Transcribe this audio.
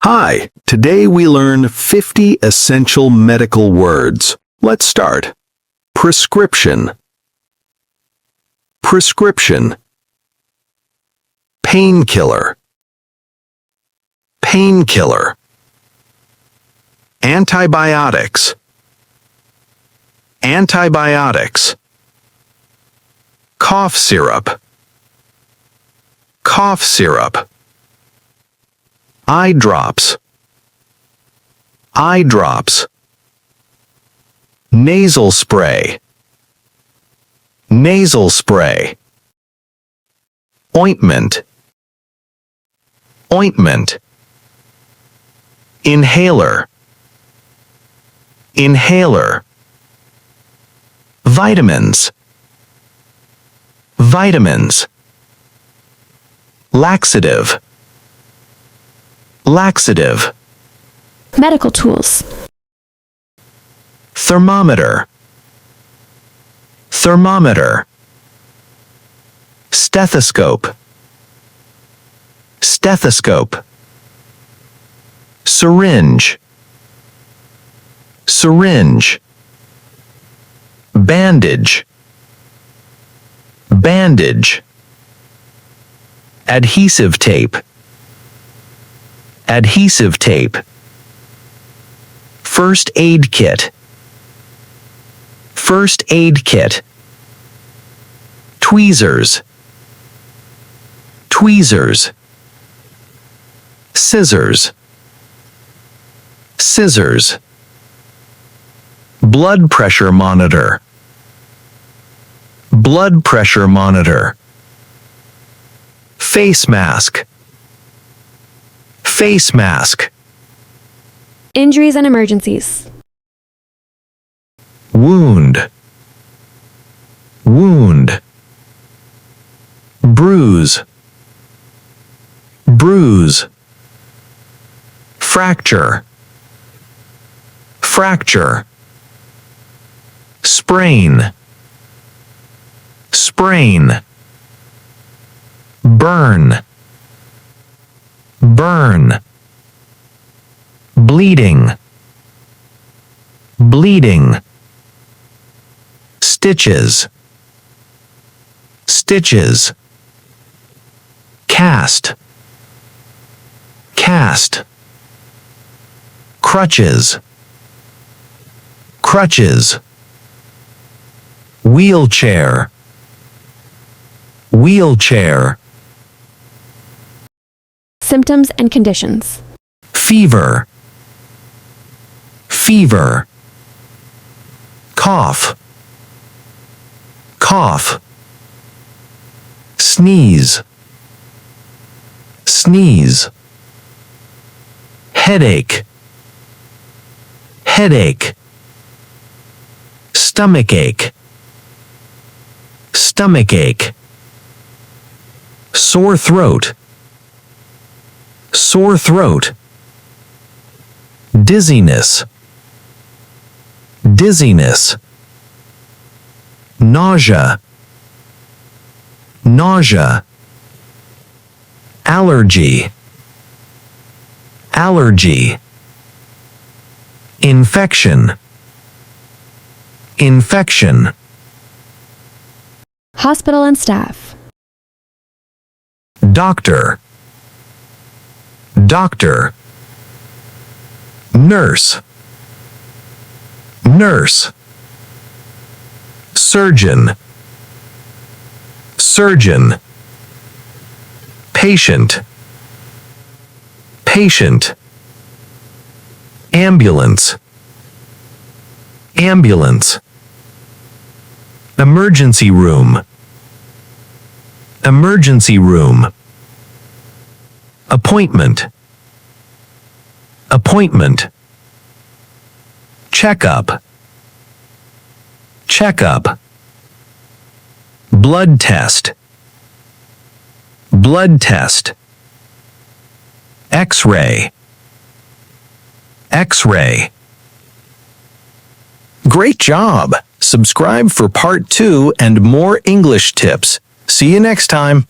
Hi, today we learn 50 essential medical words. Let's start. Prescription. Prescription. Painkiller. Painkiller. Antibiotics. Antibiotics. Cough syrup. Cough syrup. Eye drops. Eye drops. Nasal spray. Nasal spray. Ointment. Ointment. Inhaler. Inhaler. Vitamins. Vitamins. Laxative. Laxative. Medical tools. Thermometer. Thermometer. Stethoscope. Stethoscope. Syringe. Syringe. Bandage. Bandage. Adhesive tape. Adhesive tape. First aid kit. First aid kit. Tweezers. Tweezers. Scissors. Scissors. Blood pressure monitor. Blood pressure monitor. Face mask. Face mask. Injuries and emergencies. Wound. Wound. Bruise. Bruise. Fracture. Fracture. Sprain. Sprain. Burn. Burn. Bleeding. Bleeding. Stitches. Stitches. Cast. Cast. Crutches. Crutches. Wheelchair. Wheelchair. Symptoms and conditions. Fever. Fever. Cough. Cough. Sneeze. Sneeze. Headache. Headache. Stomachache. Stomachache. Sore throat. Sore throat. Dizziness. Dizziness. Nausea. Nausea. Allergy. Allergy. Infection. Infection. Hospital and staff. Doctor. Doctor. Nurse. Nurse. Surgeon. Surgeon. Patient. Patient. Ambulance. Ambulance. Emergency room. Emergency room. Appointment. Appointment. Checkup. Checkup. Blood test. Blood test. X-ray. X-ray. Great job! Subscribe for part 2 and more English tips. See you next time.